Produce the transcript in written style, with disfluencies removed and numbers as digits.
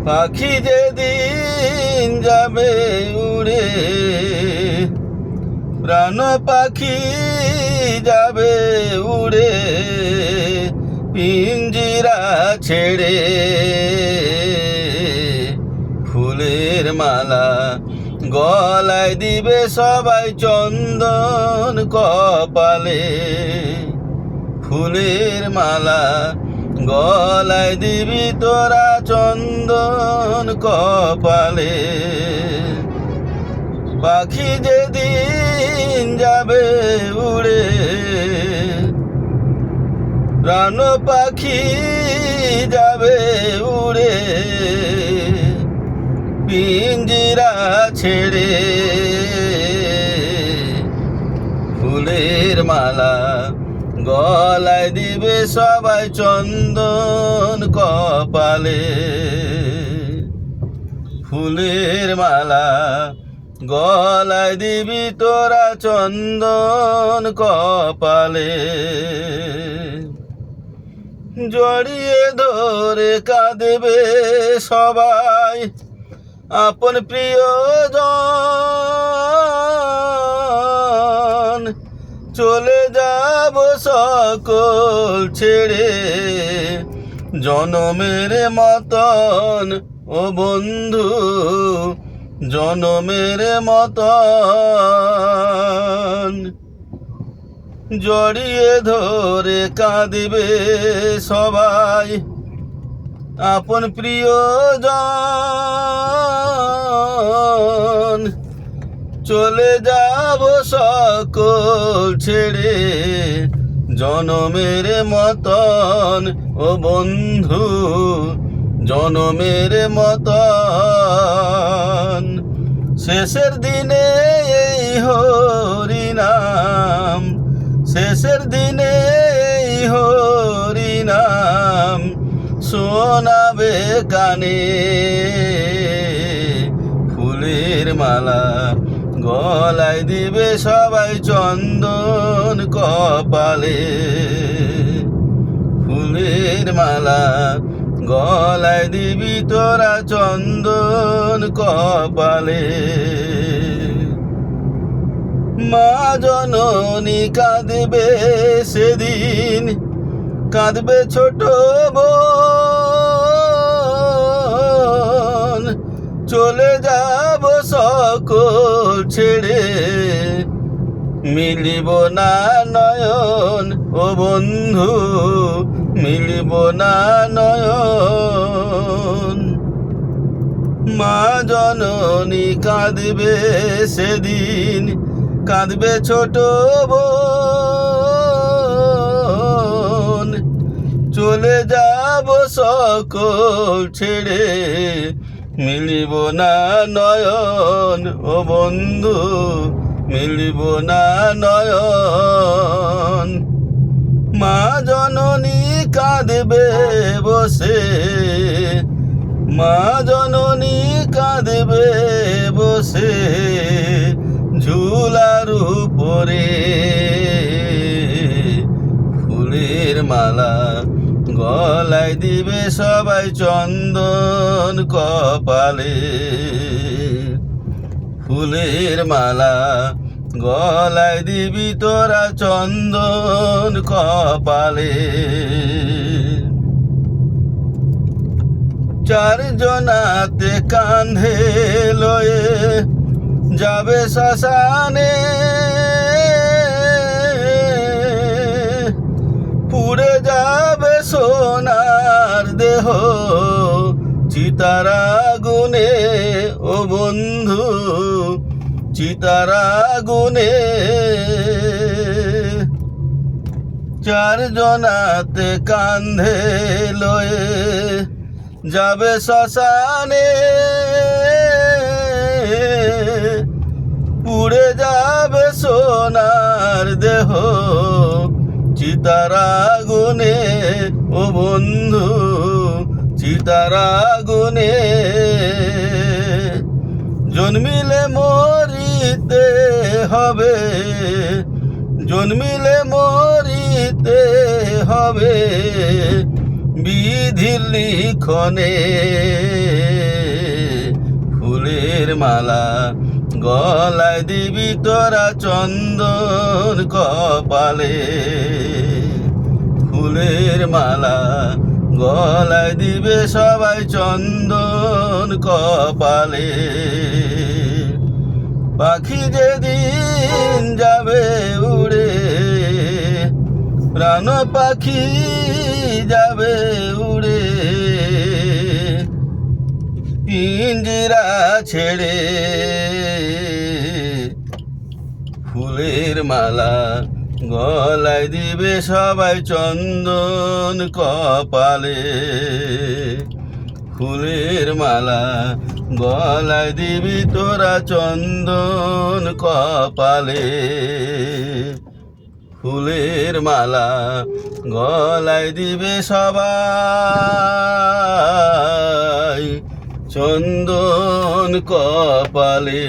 পাখি যেদিন যাবে উড়ে, প্রাণ পাখি যাবে উড়ে পিঞ্জিরা ছেড়ে। ফুলের মালা গলায় দিবে সবাই চন্দন কপালে। ফুলের মালা গলায় দিবি তোরা চন্দন কপালে। পাখি যেদিন যাবে উড়ে, প্রাণ পাখি যাবে উড়ে পিঞ্জিরা ছেড়ে। ফুলের মালা গলায় দিবে সবাই চন্দন কপালে। ফুলের মালা গলায় দিবি তোরা চন্দন কপালে। জড়িয়ে ধরে কাঁদবে সবাই আপন প্রিয়জন। চলে যাব সকল ছেড়ে জনমের মতন ও বন্ধু, জনমের মতন। জড়িয়ে ধরে কাঁদিবে সবাই আপন প্রিয়জন। চলে যাব সকল ছেড়ে জনমের মতন ও বন্ধু, জনমের মতন। শেষের দিনে এই হরিনাম, শেষের দিনে এই হরিনাম শোনাবে কানে। ফুলের মালা গলায় দিবে সবাই চন্দন কপালে। ফুলের মালা গলায় দিবি তোরা চন্দন কপালে। মা জননী কাঁদবে সেদিন, কাঁদবে ছোট বোন। চলে যাব সকল ছেড়ে মিলিব না নয়ন ও বন্ধু, মিলিব না নয়ন। মা জননী কাঁদবে সেদিন, কাঁদবে ছোট বোন। চলে যাব সকল ছেড়ে মিলিব না নয়ন ও বন্ধু, মিলিব না নয়ন। মা জননী কাঁদবে বসে, মা জননী কাঁদবে বসে ঝুলার উপরে। ফুলের মালা গলায় দিবে সবাই চন্দন কপালে। ফুলের মালা গলায় দিবি তোরা চন্দন কপালে। চারজনাতে কাঁধে লয়ে যাবে শ্মশানে। পুড়ে যাবে সোনার দেহ চিতার আগুনে ও বন্ধু, চিতার আগুনে। চারজনাতে কাঁধে লয়ে যাবে শ্মশানে। পুড়ে যাবে সোনার দেহ চিতার আগুনে ও বন্ধু, চিতার আগুনে। জন্মিলে মরিতে হবে, জন্মিলে মরিতে হবে বিধির লিখনে। ফুলের মালা গলায় দিবি তোরা চন্দন কপালে ফুলের মালা গলায় দিবে সবাই চন্দন কপালে পাখি যেদিন যাবে উড়ে প্রাণ পাখি যাবে উড়ে পিঞ্জিরা ছেড়ে ফুলের মালা গলায় দিবে সবাই চন্দন কপালে ফুলের মালা গলায় দিবি তোরা চন্দন কপালে ফুলের মালা গলায় দিবে সবাই চন্দন কপালে।